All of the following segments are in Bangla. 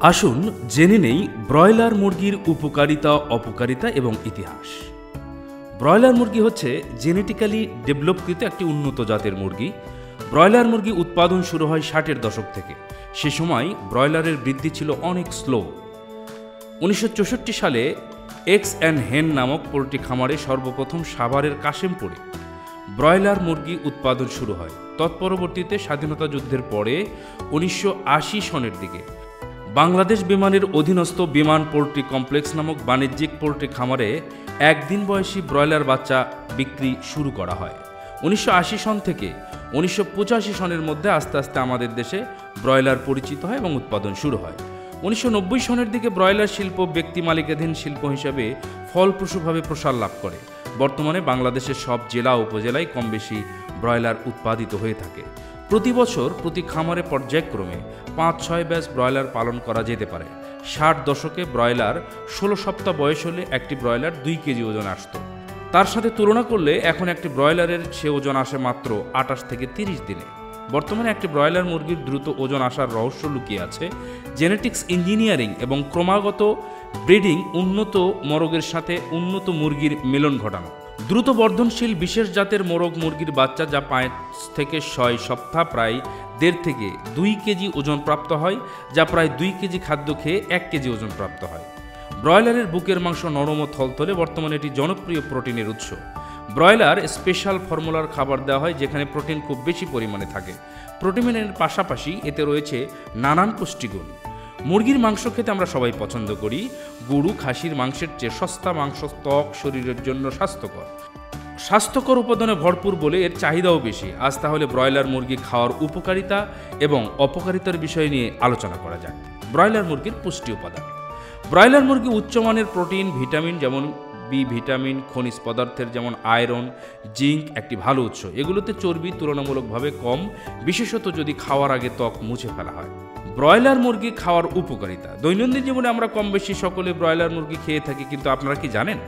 আসুন জেনে নেই ব্রয়লার মুরগির উপকারিতা, অপকারিতা এবং ইতিহাস। ব্রয়লার মুরগি হচ্ছে জেনেটিক্যালি ডেভেলপকৃত একটি উন্নত জাতের মুরগি। ব্রয়লার মুরগি উৎপাদন শুরু হয় 60-এর দশক থেকে। সে সময় ব্রয়লারের বৃদ্ধি ছিল অনেক স্লো। 1964 সালে এক্স অ্যান্ড হেন নামক পোল্ট্রি খামারে সর্বপ্রথম সাভারের কাশেমপুরে ব্রয়লার মুরগি উৎপাদন শুরু হয়। তৎপরবর্তীতে স্বাধীনতা যুদ্ধের পরে 1980 সনের দিকে বাংলাদেশ বিমানের অধীনস্থ বিমান পোল্ট্রি কমপ্লেক্স নামক বাণিজ্যিক পোল্ট্রি খামারে একদিন বয়সী ব্রয়লার বাচ্চা বিক্রি শুরু করা হয়। 1980 সন থেকে 1985 সনের মধ্যে আস্তে আস্তে আমাদের দেশে ব্রয়লার পরিচিত হয় এবং উৎপাদন শুরু হয়। 1990 সনের দিকে ব্রয়লার শিল্প ব্যক্তি মালিকাধীন শিল্প হিসাবে ফলপ্রসূভাবে প্রসার লাভ করে। বর্তমানে বাংলাদেশের সব জেলা উপজেলায় কম বেশি ব্রয়লার উৎপাদিত হয়ে থাকে। প্রতি বছর প্রতি খামারে পর্যায়ক্রমে 5-6 ব্যাচ ব্রয়লার পালন করা যেতে পারে। 60 দশকে ব্রয়লার 16 সপ্তাহ বয়স হলে একটি ব্রয়লার 2 কেজি ওজন আসত। তার সাথে তুলনা করলে এখন একটি ব্রয়লারের সে ওজন আসে মাত্র 28 থেকে 30 দিনে। বর্তমানে একটি ব্রয়লার মুরগির দ্রুত ওজন আসার রহস্য লুকিয়ে আছে জেনেটিক্স ইঞ্জিনিয়ারিং এবং ক্রমাগত ব্রিডিং, উন্নত মরগের সাথে উন্নত মুরগির মিলন ঘটানো। দ্রুত বর্ধনশীল বিশেষ জাতের মোরগ মুরগির বাচ্চা যা 5 থেকে 6 সপ্তাহ প্রায় 1.5 থেকে 2 কেজি ওজন প্রাপ্ত হয়, যা প্রায় 2 কেজি খাদ্য খেয়ে 1 কেজি ওজন প্রাপ্ত হয়। ব্রয়লারের বুকের মাংস নরম ও থলথলে, বর্তমানে এটি জনপ্রিয় প্রোটিনের উৎস। ব্রয়লার স্পেশাল ফর্মুলার খাবার দেওয়া হয় যেখানে প্রোটিন খুব বেশি পরিমাণে থাকে। প্রোটিনের পাশাপাশি এতে রয়েছে নানান পুষ্টিগুণ। মুরগির মাংস খেতে আমরা সবাই পছন্দ করি। গরু, খাসির মাংসের চেয়ে সস্তা মাংস ত্বক, শরীরের জন্য স্বাস্থ্যকর উপাদানে ভরপুর বলে এর চাহিদাও বেশি। আজ তাহলে ব্রয়লার মুরগি খাওয়ার উপকারিতা এবং অপকারিতার বিষয় নিয়ে আলোচনা করা যাক। ব্রয়লার মুরগির পুষ্টি উপাদান। ব্রয়লার মুরগি উচ্চমানের প্রোটিন, ভিটামিন যেমন বি ভিটামিন, খনিজ পদার্থের যেমন আয়রন, জিঙ্ক একটি ভালো উৎস। এগুলোতে চর্বি তুলনামূলকভাবে কম, বিশেষত যদি খাওয়ার আগে ত্বক মুছে ফেলা হয়। ব্রয়লার মুরগি খাওয়ার উপকারিতা। দৈনন্দিন জীবনে আমরা কম বেশি সকলে ব্রয়লার মুরগি খেয়ে থাকি, কিন্তু আপনারা কি জানেন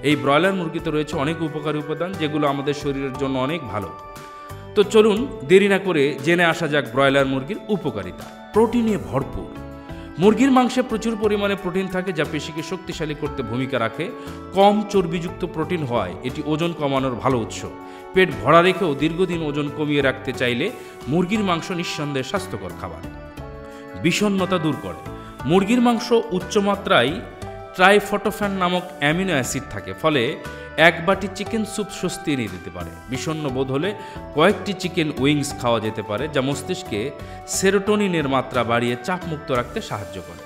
এই ব্রয়লার মুরগিতে রয়েছে অনেক উপকারী উপাদান যেগুলো আমাদের শরীরের জন্য অনেক ভালো। তো চলুন দেরি না করে জেনে আসা যাক ব্রয়লার মুরগির উপকারিতা। প্রোটিনে ভরপুর। মুরগির মাংসে প্রচুর পরিমাণে প্রোটিন থাকে যা পেশিকে শক্তিশালী করতে ভূমিকা রাখে। কম চর্বিযুক্ত প্রোটিন হওয়ায় এটি ওজন কমানোর ভালো উৎস। পেট ভরা রেখেও দীর্ঘদিন ওজন কমিয়ে রাখতে চাইলে মুরগির মাংস নিঃসন্দেহে স্বাস্থ্যকর খাবার। বিষণ্ণতা দূর করে। মুরগির মাংস উচ্চমাত্রায় ট্রাইফটোফ্যান নামক অ্যামিনো অ্যাসিড থাকে, ফলে 1 বাটি চিকেন স্যুপ স্বস্তি এনে দিতে পারে। বিষণ্ণ বোধ হলে কয়েকটি চিকেন উইংস খাওয়া যেতে পারে, যা মস্তিষ্কে সেরোটোনিনের মাত্রা বাড়িয়ে চাপমুক্ত রাখতে সাহায্য করে।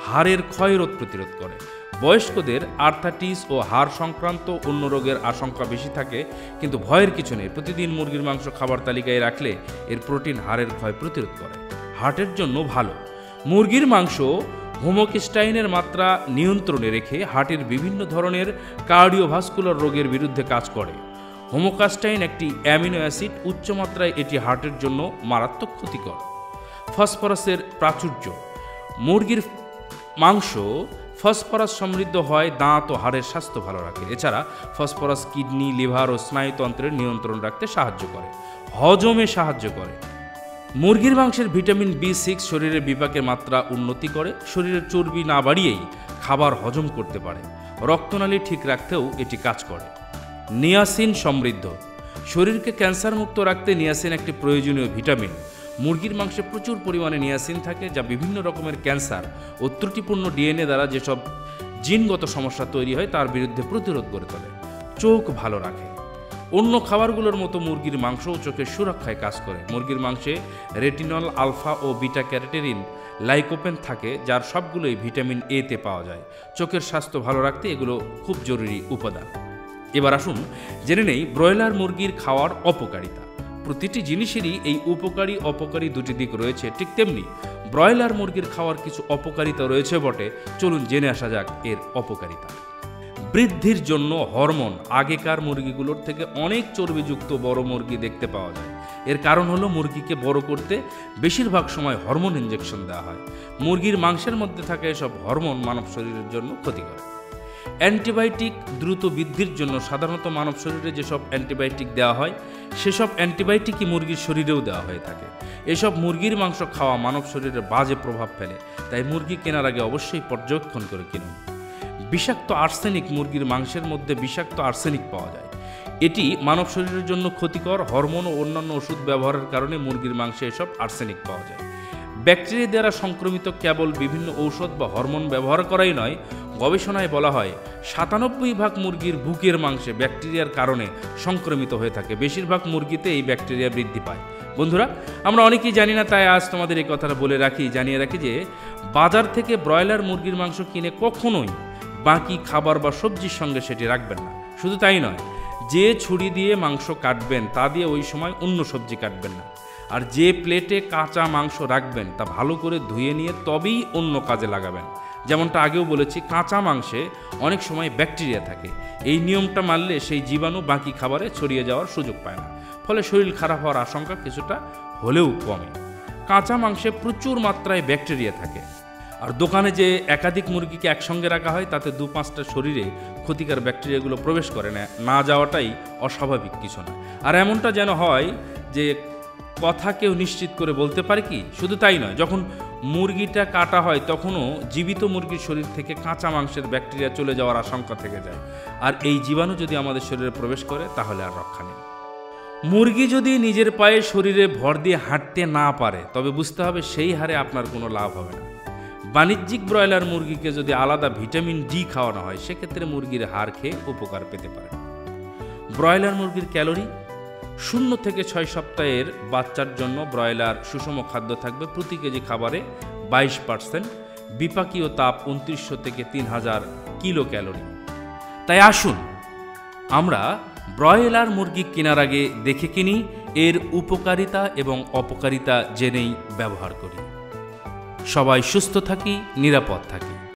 হাড়ের ক্ষয়রোধ প্রতিরোধ করে। বয়স্কদের আর্থাইটিস ও হাড় সংক্রান্ত অন্য রোগের আশঙ্কা বেশি থাকে, কিন্তু ভয়ের কিছু নেই। প্রতিদিন মুরগির মাংস খাবার তালিকায় রাখলে এর প্রোটিন হাড়ের ক্ষয় প্রতিরোধ করে। হার্টের জন্য ভালো। মুরগির মাংস হোমোকিস্টাইনের মাত্রা নিয়ন্ত্রণে রেখে হার্টের বিভিন্ন ধরনের কার্ডিওভাস্কুলার রোগের বিরুদ্ধে কাজ করে। হোমোকাস্টাইন একটি অ্যামিনো অ্যাসিড, উচ্চমাত্রায় এটি হার্টের জন্য মারাত্মক ক্ষতিকর। ফসফরাসের প্রাচুর্য। মুরগির মাংস ফসফরাস সমৃদ্ধ হয়, দাঁত ও হাড়ের স্বাস্থ্য ভালো রাখে। এছাড়া ফসফরাস কিডনি, লিভার ও স্নায়ুতন্ত্রের নিয়ন্ত্রণ রাখতে সাহায্য করে। হজমে সাহায্য করে। মুরগির মাংসের ভিটামিন B6 শরীরের বিপাকের মাত্রা উন্নতি করে। শরীরের চর্বি না বাড়িয়েই খাবার হজম করতে পারে। রক্তনালী ঠিক রাখতেও এটি কাজ করে। নিয়াসিন সমৃদ্ধ। শরীরকে ক্যান্সার মুক্ত রাখতে নিয়াসিন একটি প্রয়োজনীয় ভিটামিন। মুরগির মাংসে প্রচুর পরিমাণে নিয়াসিন থাকে, যা বিভিন্ন রকমের ক্যান্সার ও ত্রুটিপূর্ণ ডিএনএ দ্বারা যেসব জিনগত সমস্যা তৈরি হয় তার বিরুদ্ধে প্রতিরোধ করে তোলে। চোখ ভালো রাখে। অন্য খাবারগুলোর মতো মুরগির মাংসও চোখের সুরক্ষায় কাজ করে। মুরগির মাংসে রেটিনল, আলফা ও বিটা ক্যারোটিন, লাইকোপেন থাকে, যার সবগুলোই ভিটামিন A-তে পাওয়া যায়। চোখের স্বাস্থ্য ভালো রাখতে এগুলো খুব জরুরি উপাদান। এবার আসুন জেনে নেই ব্রয়লার মুরগির খাওয়ার অপকারিতা। প্রতিটি জিনিসেরই এই উপকারী অপকারী দুটি দিক রয়েছে, ঠিক তেমনি ব্রয়লার মুরগির খাওয়ার কিছু অপকারিতা রয়েছে বটে। চলুন জেনে আসা যাক এর অপকারিতা। বৃদ্ধির জন্য হরমোন। আগেকার মুরগিগুলোর থেকে অনেক চর্বিযুক্ত বড় মুরগি দেখতে পাওয়া যায়। এর কারণ হলো মুরগিকে বড় করতে বেশিরভাগ সময় হরমোন ইনজেকশন দেওয়া হয়। মুরগির মাংসের মধ্যে থাকা এসব হরমোন মানব শরীরের জন্য ক্ষতিকর। অ্যান্টিবায়োটিক দ্রুত বৃদ্ধির জন্য সাধারণত মানব শরীরে যেসব অ্যান্টিবায়োটিক দেওয়া হয় সেসব অ্যান্টিবায়োটিকই মুরগির শরীরেও দেওয়া হয়ে থাকে। এসব মুরগির মাংস খাওয়া মানব শরীরে বাজে প্রভাব ফেলে, তাই মুরগি কেনার আগে অবশ্যই পর্যবেক্ষণ করে কিনুন। বিষাক্ত আর্সেনিক, মুরগির মাংসের মধ্যে বিষাক্ত আর্সেনিক পাওয়া যায়। এটি মানব শরীরের জন্য ক্ষতিকর। হরমোন ও অন্যান্য ওষুধ ব্যবহারের কারণে মুরগির মাংসে এসব আর্সেনিক পাওয়া যায়। ব্যাকটেরিয়া দ্বারা সংক্রমিত কেবল বিভিন্ন ঔষধ বা হরমোন ব্যবহার করাই নয়, গবেষণায় বলা হয় ৯৭% মুরগির বুকের মাংসে ব্যাকটেরিয়ার কারণে সংক্রমিত হয়ে থাকে। বেশিরভাগ মুরগিতে এই ব্যাকটেরিয়া বৃদ্ধি পায়। বন্ধুরা, আমরা অনেকেই জানি না, তাই আজ তোমাদের এই কথাটা জানিয়ে রাখি যে বাজার থেকে ব্রয়লার মুরগির মাংস কিনে কখনোই বাকি খাবার বা সবজির সঙ্গে সেটি রাখবেন না। শুধু তাই নয়, যে ছুরি দিয়ে মাংস কাটবেন তা দিয়ে ওই সময় অন্য সবজি কাটবেন না। আর যে প্লেটে কাঁচা মাংস রাখবেন তা ভালো করে ধুয়ে নিয়ে তবেই অন্য কাজে লাগাবেন। যেমনটা আগেও বলেছি, কাঁচা মাংসে অনেক সময় ব্যাকটেরিয়া থাকে। এই নিয়মটা মানলে সেই জীবাণু বাকি খাবারে ছড়িয়ে যাওয়ার সুযোগ পায় না, ফলে শরীর খারাপ হওয়ার আশঙ্কা কিছুটা হলেও কমে। কাঁচা মাংসে প্রচুর মাত্রায় ব্যাকটেরিয়া থাকে। আর দোকানে যে একাধিক মুরগিকে একসঙ্গে রাখা হয় তাতে ২-৫টা শরীরে ক্ষতিকর ব্যাকটেরিয়াগুলো প্রবেশ করে না যাওয়াটাই অস্বাভাবিক কিছু না। আর এমনটা যেন হয় যে কথা কেউ নিশ্চিত করে বলতে পারে কি। শুধু তাই নয়, যখন মুরগিটা কাটা হয় তখনও জীবিত মুরগির শরীর থেকে কাঁচা মাংসের ব্যাকটেরিয়া চলে যাওয়ার আশঙ্কা থেকে যায়। আর এই জীবাণু যদি আমাদের শরীরে প্রবেশ করে তাহলে আর রক্ষা নেই। মুরগি যদি নিজের পায়ে শরীরে ভর দিয়ে হাঁটতে না পারে তবে বুঝতে হবে সেই হারে আপনার কোনো লাভ হবে না। বাণিজ্যিক ব্রয়লার মুরগিকে যদি আলাদা ভিটামিন ডি খাওয়ানো হয় সেক্ষেত্রে মুরগির হাড় খেয়ে উপকার পেতে পারে। ব্রয়লার মুরগির ক্যালোরি: 0 থেকে 6 সপ্তাহের বাচ্চার জন্য ব্রয়লার সুষম খাদ্য থাকবে প্রতি কেজি খাবারে 22%, বিপাকীয় তাপ 2900 থেকে 3000 কিলো ক্যালোরি। তাই আসুন আমরা ব্রয়লার মুরগি কেনার আগে দেখে কিনি, এর উপকারিতা এবং অপকারিতা জেনেই ব্যবহার করি। সবাই সুস্থ থাকি, নিরাপদ থাকি।